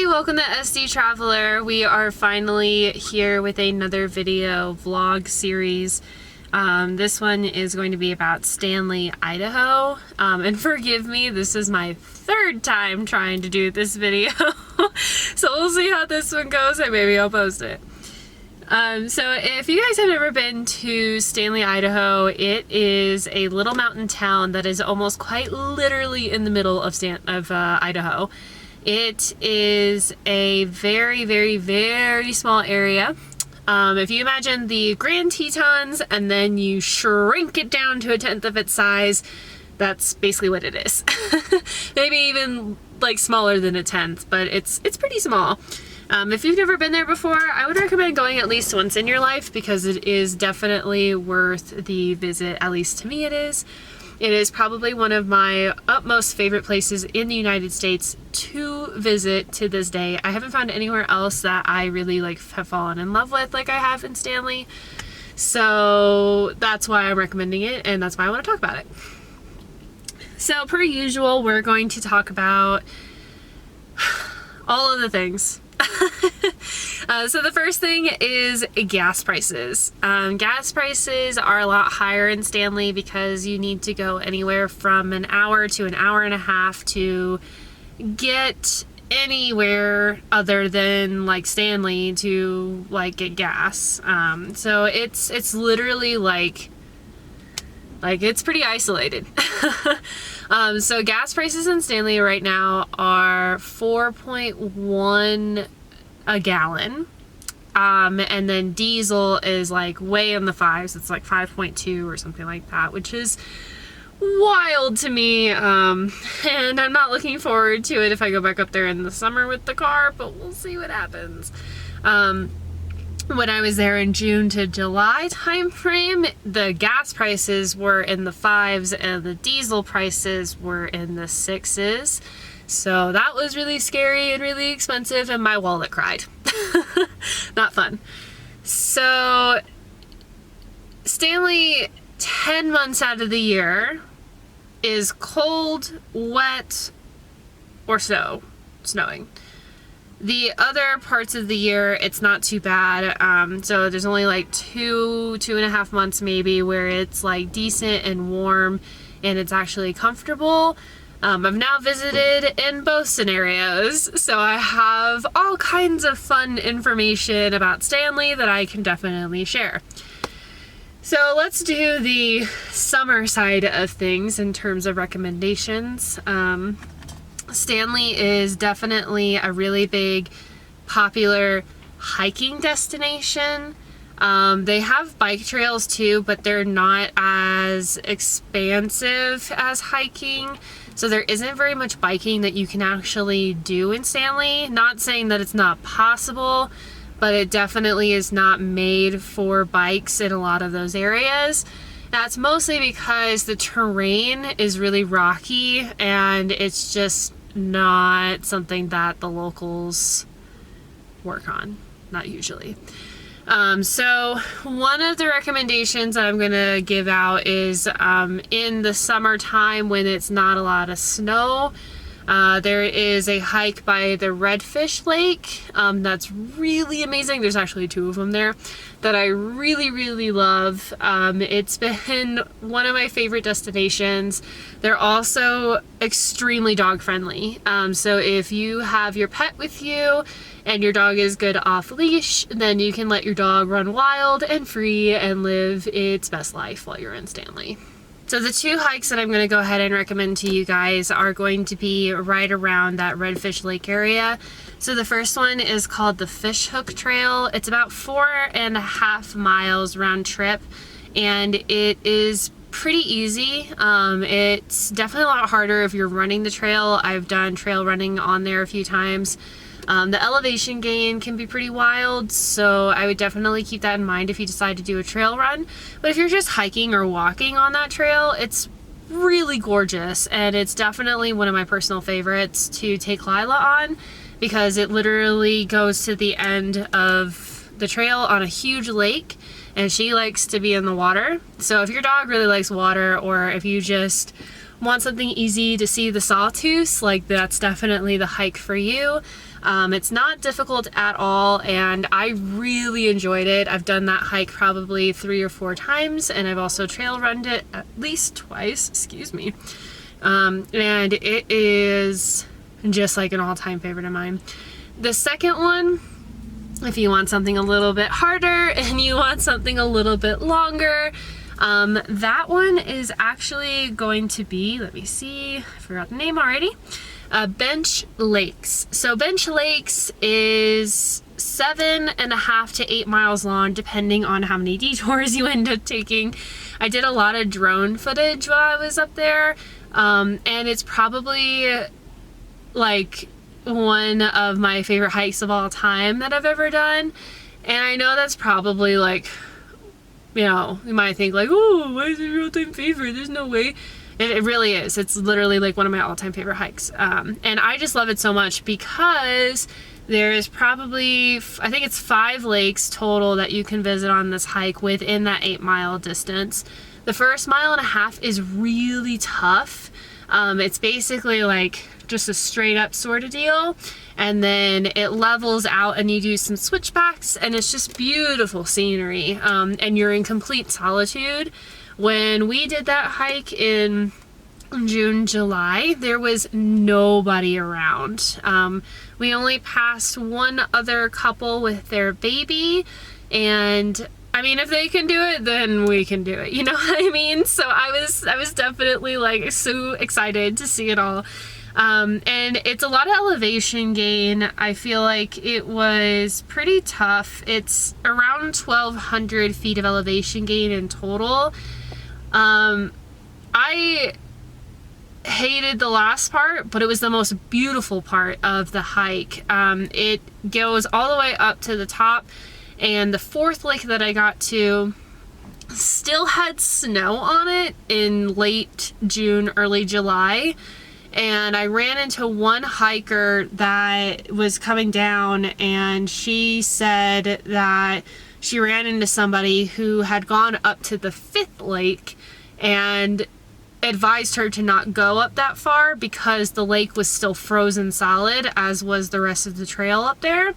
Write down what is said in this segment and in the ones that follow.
welcome to SD Traveler. We are finally here with another video vlog series. This one is going to be about Stanley, Idaho. And forgive me, this is my third time trying to do this video. So we'll see how this one goes and maybe I'll post it. So if you guys have never been to Stanley, Idaho, it is a little mountain town that is almost quite literally in the middle of Idaho. It is a very, very, very small area. If you imagine the Grand Tetons and then you shrink it down to 1/10 of its size, that's basically what it is. Maybe even like smaller than 1/10, but it's pretty small. If you've never been there before, I would recommend going at least once in your life because it is definitely worth the visit, at least to me it is. It is probably one of my utmost favorite places in the United States to visit to this day. I haven't found anywhere else that I really have fallen in love with like I have in Stanley. So that's why I'm recommending it and that's why I want to talk about it. So per usual, we're going to talk about all of the things. So the first thing is gas prices. Gas prices are a lot higher in Stanley because you need to go anywhere from an hour to an hour and a half to get anywhere other than like Stanley to get gas. So it's literally like it's pretty isolated. So gas prices in Stanley right now are 4.1 a gallon. And then diesel is way in the fives. It's 5.2 or something like that, which is wild to me. And I'm not looking forward to it if I go back up there in the summer with the car, but we'll see what happens. When I was there in June to July time frame, the gas prices were in the fives and the diesel prices were in the sixes. So that was really scary and really expensive and my wallet cried. Not fun. So Stanley 10 months out of the year is cold, wet, or snowing. The other parts of the year, it's not too bad. So there's only 2.5 months maybe where it's decent and warm and it's actually comfortable. I've now visited in both scenarios, so I have all kinds of fun information about Stanley that I can definitely share. So let's do the summer side of things in terms of recommendations. Stanley is definitely a really big, popular hiking destination. They have bike trails too, but they're not as expansive as hiking. So there isn't very much biking that you can actually do in Stanley. Not saying that it's not possible, but it definitely is not made for bikes in a lot of those areas. That's mostly because the terrain is really rocky and it's just not something that the locals work on, not usually. So one of the recommendations that I'm going to give out is in the summertime when it's not a lot of snow, there is a hike by the Redfish Lake that's really amazing. There's actually 2 of them there that I really, really love. It's been one of my favorite destinations. They're also extremely dog friendly. So if you have your pet with you and your dog is good off leash, then you can let your dog run wild and free and live its best life while you're in Stanley. So the 2 hikes that I'm going to go ahead and recommend to you guys are going to be right around that Redfish Lake area. So the first one is called the Fish Hook Trail. It's about 4.5 miles round trip and it is pretty easy. It's definitely a lot harder if you're running the trail. I've done trail running on there a few times. The elevation gain can be pretty wild, so I would definitely keep that in mind if you decide to do a trail run. But if you're just hiking or walking on that trail, it's really gorgeous, and it's definitely one of my personal favorites to take Lila on because it literally goes to the end of the trail on a huge lake, and she likes to be in the water. So if your dog really likes water, or if you just want something easy to see the sawtooths, that's definitely the hike for you. It's not difficult at all, and I really enjoyed it. I've done that hike probably 3 or 4 times, and I've also trail runned it at least twice, excuse me. And it is just like an all-time favorite of mine. The second one, if you want something a little bit harder and you want something a little bit longer, that one is actually going to be, let me see, I forgot the name already, Bench Lakes. So Bench Lakes is 7.5 to 8 miles long, depending on how many detours you end up taking. I did a lot of drone footage while I was up there, and it's probably like one of my favorite hikes of all time that I've ever done. And I know that's probably like, you know, you might think like, oh, why is it your all-time favorite? There's no way. It really is. It's literally like one of my all-time favorite hikes. And I just love it so much because there's probably, I think it's 5 lakes total that you can visit on this hike within that 8-mile distance. The first 1.5 miles is really tough. It's basically like just a straight up sort of deal, and then it levels out and you do some switchbacks, and it's just beautiful scenery, and you're in complete solitude. When we did that hike in June, July, there was nobody around. We only passed one other couple with their baby, and I mean, if they can do it, then we can do it, you know what I mean? So I was definitely like so excited to see it all. And it's a lot of elevation gain. I feel like it was pretty tough. It's around 1,200 feet of elevation gain in total. I hated the last part, but it was the most beautiful part of the hike. It goes all the way up to the top, and the 4th lake that I got to still had snow on it in late June, early July. And I ran into one hiker that was coming down, and she said that she ran into somebody who had gone up to the 5th lake and advised her to not go up that far because the lake was still frozen solid, as was the rest of the trail up there.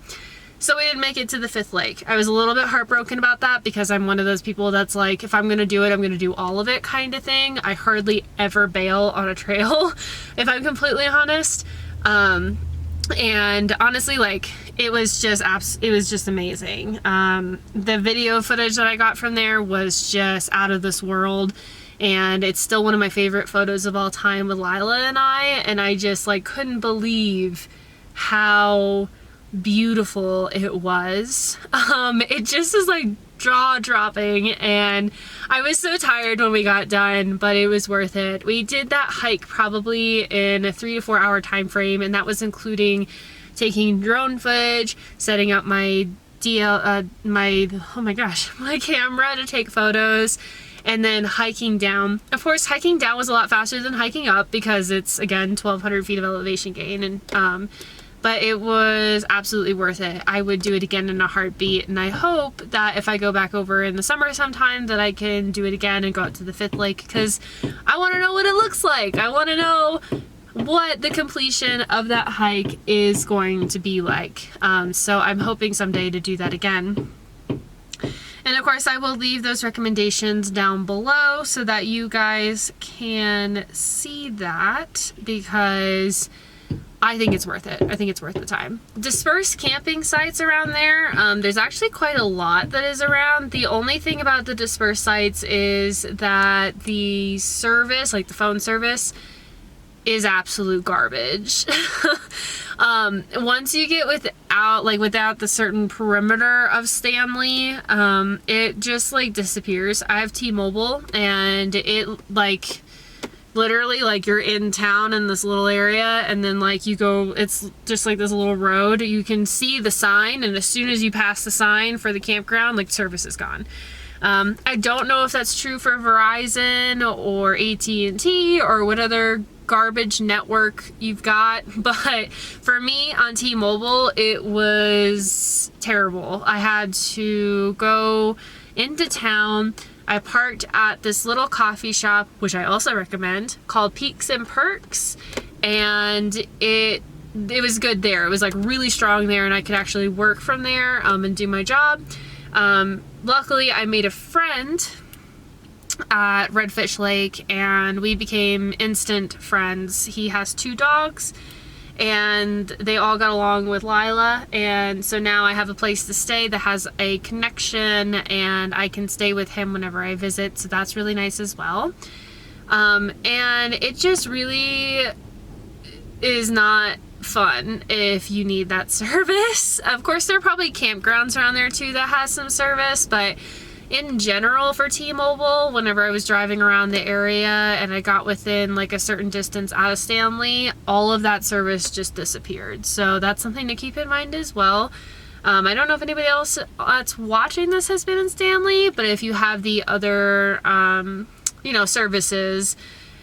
So we didn't make it to the 5th lake. I was a little bit heartbroken about that because I'm one of those people that's like, if I'm gonna do it, I'm gonna do all of it kind of thing. I hardly ever bail on a trail, if I'm completely honest. And honestly, like, it was just amazing. The video footage that I got from there was just out of this world. And it's still one of my favorite photos of all time with Lila and I just like couldn't believe how beautiful it was. It just is like jaw-dropping, and I was so tired when we got done, but it was worth it. We did that hike probably in a 3 to 4 hour time frame, and that was including taking drone footage, setting up my my camera to take photos, and then hiking down. Of course, hiking down was a lot faster than hiking up because it's, again, 1,200 feet of elevation gain, and but it was absolutely worth it. I would do it again in a heartbeat, and I hope that if I go back over in the summer sometime that I can do it again and go out to the 5th lake, because I want to know what it looks like. I want to know what the completion of that hike is going to be like. So I'm hoping someday to do that again. And of course, I will leave those recommendations down below so that you guys can see that, because I think it's worth it. I think it's worth the time. Dispersed camping sites around there, there's actually quite a lot that is around. The only thing about the dispersed sites is that the service, like the phone service, is absolute garbage. Once you get without the certain perimeter of Stanley, it just like disappears. I have T-Mobile, and it like literally like you're in town in this little area, and then like you go, it's just like this little road, you can see the sign, and as soon as you pass the sign for the campground, like service is gone. I don't know if that's true for Verizon or AT&T or what other garbage network you've got, but for me on T-Mobile it was terrible. I had to go into town. I parked at this little coffee shop, which I also recommend, called Peaks and Perks, and it it was good there. It was like really strong there, and I could actually work from there and do my job. Luckily, I made a friend at Redfish Lake, and we became instant friends. He has 2 dogs, and they all got along with Lila, and so now I have a place to stay that has a connection, and I can stay with him whenever I visit, so that's really nice as well. And it just really is not fun if you need that service. Of course, there are probably campgrounds around there too that has some service, but in general for T-Mobile, whenever I was driving around the area and I got within like a certain distance out of Stanley, all of that service just disappeared. So that's something to keep in mind as well. I don't know if anybody else that's watching this has been in Stanley, but if you have the other, services,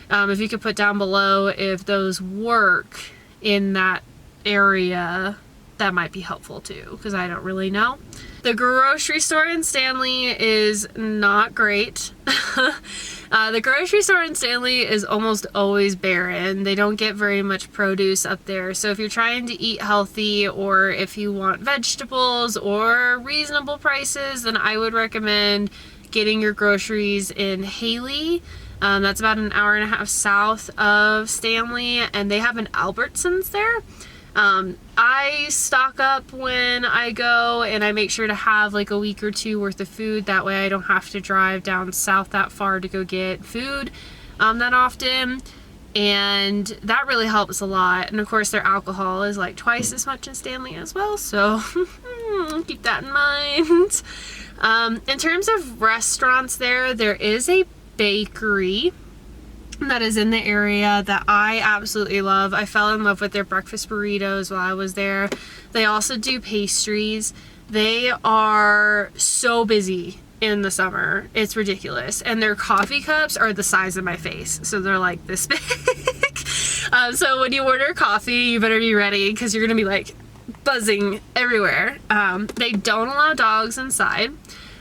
if you could put down below if those work in that area, that might be helpful too, because I don't really know. The grocery store in Stanley is not great. The grocery store in Stanley is almost always barren. They don't get very much produce up there. So if you're trying to eat healthy, or if you want vegetables or reasonable prices, then I would recommend getting your groceries in Haley. That's about an hour and a half south of Stanley, and they have an Albertsons there. I stock up when I go, and I make sure to have like a week or 2 worth of food. That way I don't have to drive down south that far to go get food that often, and that really helps a lot. And of course their alcohol is like twice as much as Stanley as well, so keep that in mind. In terms of restaurants there is a bakery that is in the area that I absolutely love. I fell in love with their breakfast burritos while I was there. They also do pastries. They are so busy in the summer. It's ridiculous. And their coffee cups are the size of my face. So they're like this big. So when you order coffee, you better be ready, because you're going to be like buzzing everywhere. They don't allow dogs inside,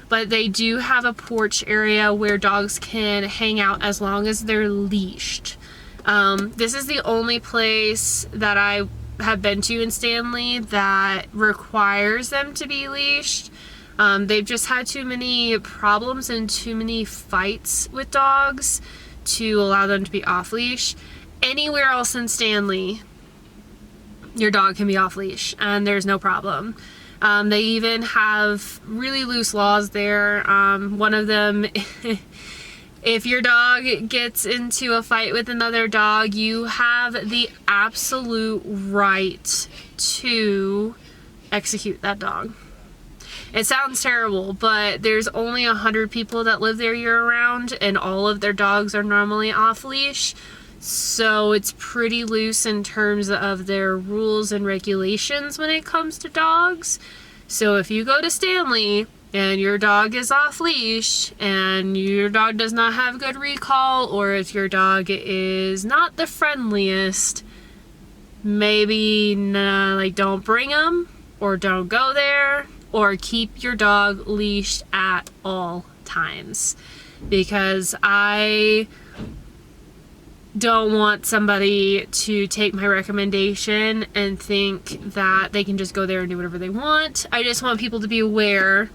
but they do have a porch area where dogs can hang out as long as they're leashed. This is the only place that I have been to in Stanley that requires them to be leashed. They've just had too many problems and too many fights with dogs to allow them to be off leash. Anywhere else in Stanley, your dog can be off leash and there's no problem. They even have really loose laws there. One of them, if your dog gets into a fight with another dog, you have the absolute right to execute that dog. It sounds terrible, but there's only 100 people that live there year-round, and all of their dogs are normally off-leash. So it's pretty loose in terms of their rules and regulations when it comes to dogs. So if you go to Stanley and your dog is off leash and your dog does not have good recall, or if your dog is not the friendliest, maybe don't bring them, or don't go there, or keep your dog leashed at all times, because I don't want somebody to take my recommendation and think that they can just go there and do whatever they want. I just want people to be aware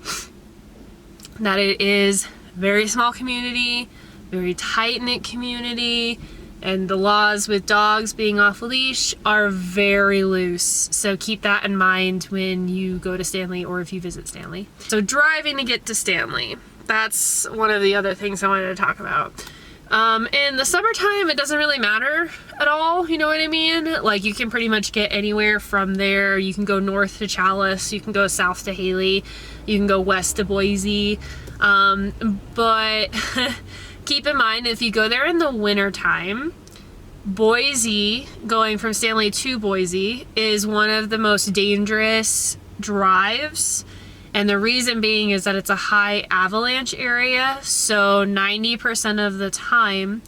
that it is a very small community, very tight-knit community, and the laws with dogs being off leash are very loose. So keep that in mind when you go to Stanley, or if you visit Stanley. So driving to get to Stanley, that's one of the other things I wanted to talk about. In the summertime, it doesn't really matter at all, you know what I mean? Like, you can pretty much get anywhere from there. You can go north to Chalice, you can go south to Haley, you can go west to Boise, but keep in mind, if you go there in the winter time, Boise, going from Stanley to Boise, is one of the most dangerous drives. And the reason being is that it's a high avalanche area, so 90% of the time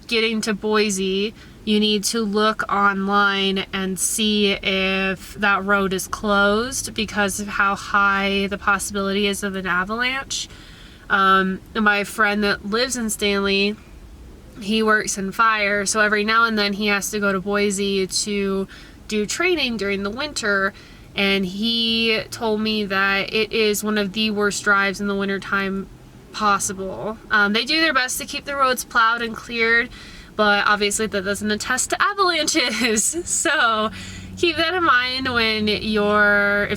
getting to Boise, you need to look online and see if that road is closed because of how high the possibility is of an avalanche. My friend that lives in Stanley, he works in fire, so every now and then he has to go to Boise to do training during the winter, and he told me that it is one of the worst drives in the wintertime possible. They do their best to keep the roads plowed and cleared, but obviously that doesn't attest to avalanches. So keep that in mind when if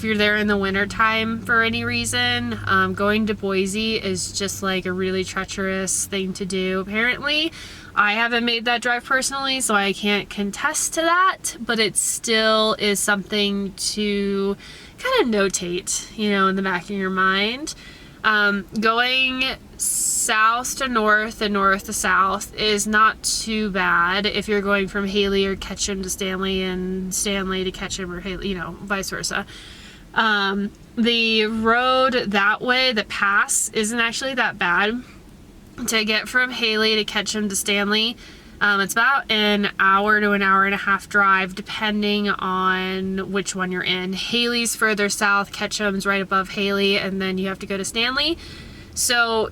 you're there in the winter time for any reason. Going to Boise is just like a really treacherous thing to do, apparently. I haven't made that drive personally, so I can't contest to that, but it still is something to kind of notate, in the back of your mind. Going south to north and north to south is not too bad if you're going from Haley or Ketchum to Stanley and Stanley to Ketchum or Haley, vice versa. The road that way, the pass, isn't actually that bad. To get from Haley to Ketchum to Stanley, it's about an hour to an hour and a half drive, depending on which one you're in. Haley's further south, Ketchum's right above Haley, and then you have to go to Stanley. So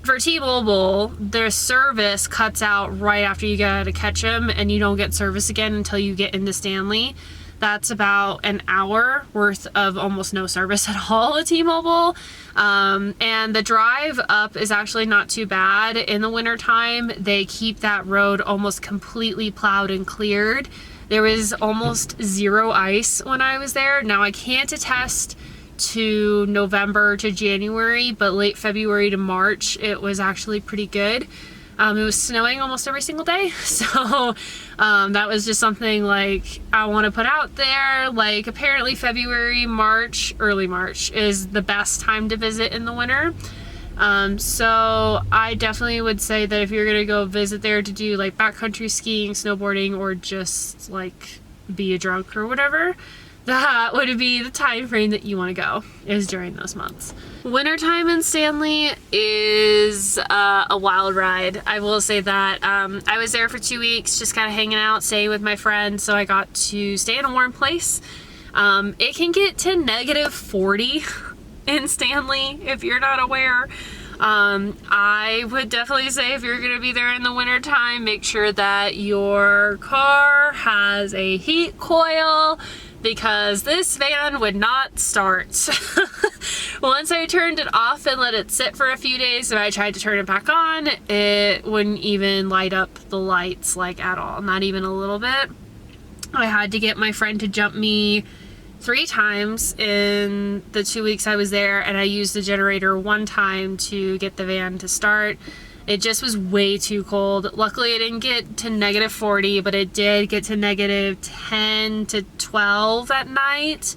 for T-Mobile, their service cuts out right after you get out of Ketchum, and you don't get service again until you get into Stanley. That's about an hour worth of almost no service at all at T-Mobile. And the drive up is actually not too bad. In the wintertime, they keep that road almost completely plowed and cleared. There was almost zero ice when I was there. Now, I can't attest to November to January, but late February to March, it was actually pretty good. It was snowing almost every single day, so that was just something like I want to put out there. Like, apparently February, March, early March is the best time to visit in the winter. So I definitely would say that if you're gonna go visit there to do like backcountry skiing, snowboarding, or just like be a drunk or whatever, that would be the time frame that you want to go, is during those months. Wintertime in Stanley is a wild ride. I will say that. I was there for 2 weeks, just kind of hanging out, staying with my friends, so I got to stay in a warm place. It can get to -40 in Stanley, if you're not aware. I would definitely say if you're gonna be there in the wintertime, make sure that your car has a heat coil, because this van would not start. Once I turned it off and let it sit for a few days, and I tried to turn it back on, it wouldn't even light up the lights, like, at all, not even a little bit. I had to get my friend to jump me 3 times in the 2 weeks I was there, and I used the generator 1 time to get the van to start. It just was way too cold. Luckily, it didn't get to -40, but it did get to -10 to 12 at night.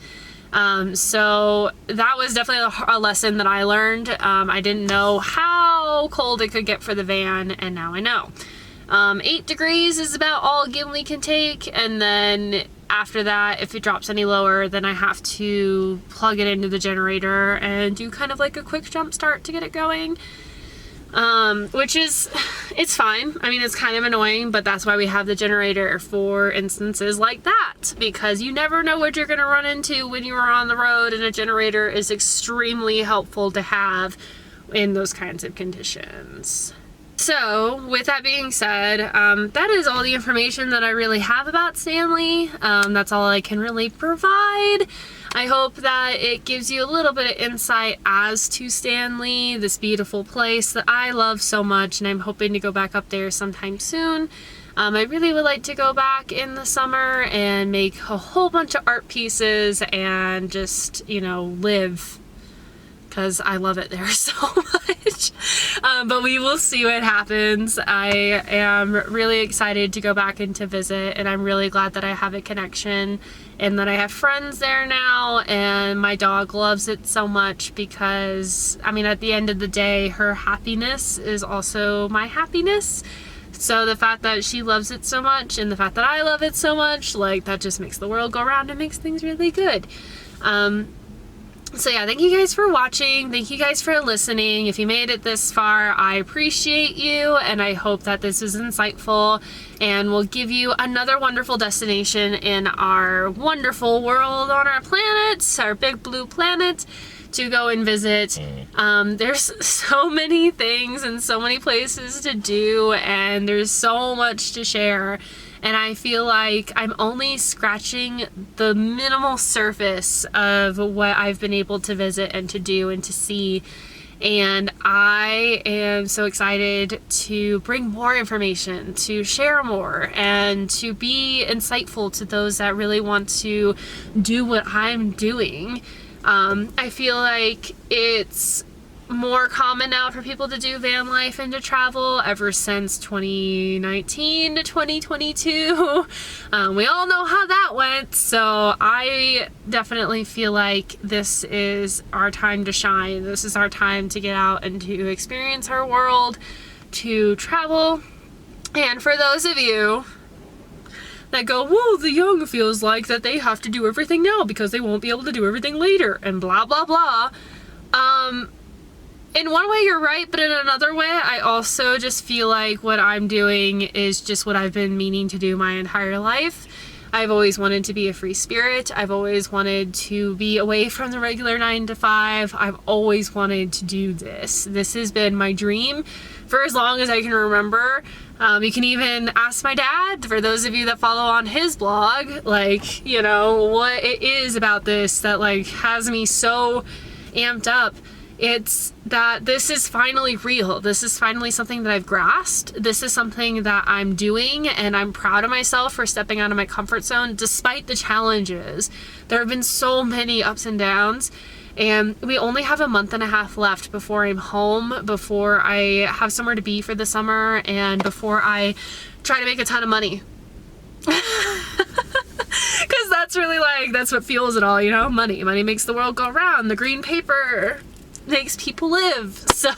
So that was definitely a lesson that I learned. I didn't know how cold it could get for the van, and now I know. 8 degrees is about all Gimli can take, and then after that, if it drops any lower, then I have to plug it into the generator and do kind of like a quick jump start to get it going. Which is, it's fine. I mean, it's kind of annoying, but that's why we have the generator for instances like that, because you never know what you're going to run into when you are on the road, and a generator is extremely helpful to have in those kinds of conditions. So, with that being said, that is all the information that I really have about Stanley. That's all I can really provide. I hope that it gives you a little bit of insight as to Stanley, this beautiful place that I love so much, and I'm hoping to go back up there sometime soon. I really would like to go back in the summer and make a whole bunch of art pieces and just, live, because I love it there so much. But we will see what happens. I am really excited to go back and to visit, and I'm really glad that I have a connection and that I have friends there now, and my dog loves it so much because, at the end of the day, her happiness is also my happiness. So the fact that she loves it so much and the fact that I love it so much, that just makes the world go round and makes things really good. So yeah, thank you guys for watching. Thank you guys for listening. If you made it this far, I appreciate you, and I hope that this is insightful and will give you another wonderful destination in our wonderful world on our planet, our big blue planet, to go and visit. There's so many things and so many places to do, and there's so much to share. And I feel like I'm only scratching the minimal surface of what I've been able to visit and to do and to see. And I am so excited to bring more information, to share more, and to be insightful to those that really want to do what I'm doing. I feel like it's more common now for people to do van life and to travel ever since 2019 to 2022. We all know how that went, so I definitely feel like this is our time to shine. This is our time to get out and to experience our world, to travel. And for those of you that go, whoa, the young feels like that they have to do everything now because they won't be able to do everything later and blah blah blah. In one way you're right, but in another way I also just feel like what I'm doing is just what I've been meaning to do my entire life. I've always wanted to be a free spirit. I've always wanted to be away from the regular 9 to 5. I've always wanted to do this. This has been my dream for as long as I can remember. You can even ask my dad, for those of you that follow on his blog, like, you know, what it is about this that like has me so amped up. It's that this is finally real. This is finally something that I've grasped. This is something that I'm doing, and I'm proud of myself for stepping out of my comfort zone despite the challenges. There have been so many ups and downs, and we only have a month and a half left before I'm home, before I have somewhere to be for the summer, and before I try to make a ton of money. Because that's really like, that's what fuels it all, you know? Money. Money makes the world go round. The green paper makes people live. So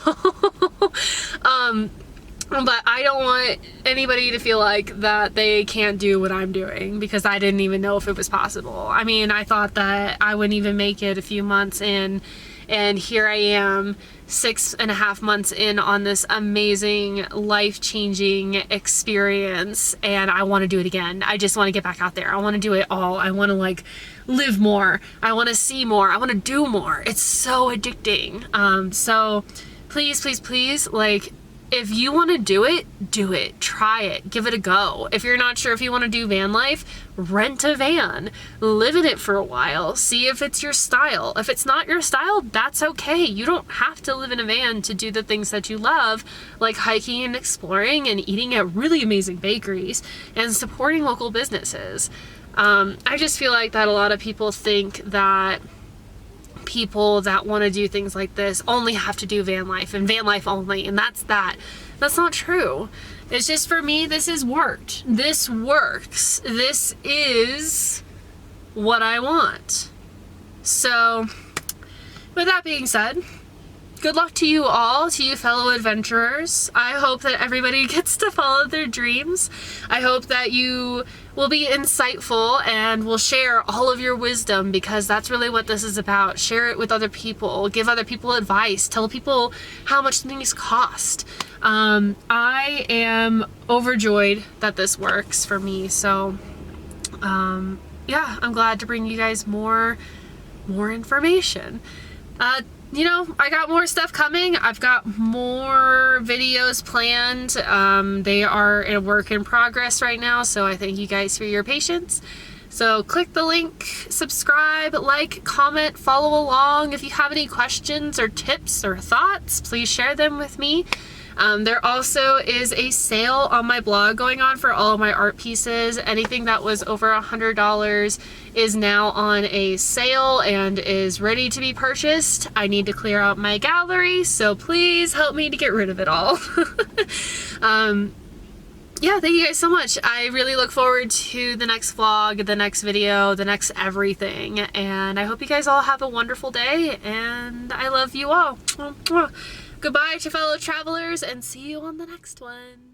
but I don't want anybody to feel like that they can't do what I'm doing, because I didn't even know if it was possible. I mean, I thought that I wouldn't even make it a few months in, and here I am 6.5 months in on this amazing life-changing experience, and I want to do it again. I just want to get back out there. I want to do it all. I want to like live more. I want to see more. I want to do more. It's so addicting. So please, please, please, like, if you want to do it, try it, give it a go. If you're not sure if you want to do van life, rent a van, live in it for a while, see if it's your style. If it's not your style, that's okay. You don't have to live in a van to do the things that you love, like hiking and exploring and eating at really amazing bakeries and supporting local businesses. I just feel like that a lot of people think that people that want to do things like this only have to do van life and van life only, and that's not true. It's just, for me, this has worked. This works. This is what I want. So with that being said, good luck to you all, to you fellow adventurers. I hope that everybody gets to follow their dreams. I hope that you will be insightful and will share all of your wisdom, because that's really what this is about. Share it with other people, give other people advice, tell people how much things cost. I am overjoyed that this works for me. So yeah, I'm glad to bring you guys more information. You know, I got more stuff coming. I've got more videos planned. They are a work in progress right now, so I thank you guys for your patience. So click the link, subscribe, like, comment, follow along. If you have any questions or tips or thoughts, please share them with me. There also is a sale on my blog going on for all of my art pieces. Anything that was over $100 is now on a sale and is ready to be purchased. I need to clear out my gallery, so please help me to get rid of it all. Yeah, thank you guys so much. I really look forward to the next vlog, the next video, the next everything, and I hope you guys all have a wonderful day, and I love you all. Goodbye to fellow travelers, and see you on the next one.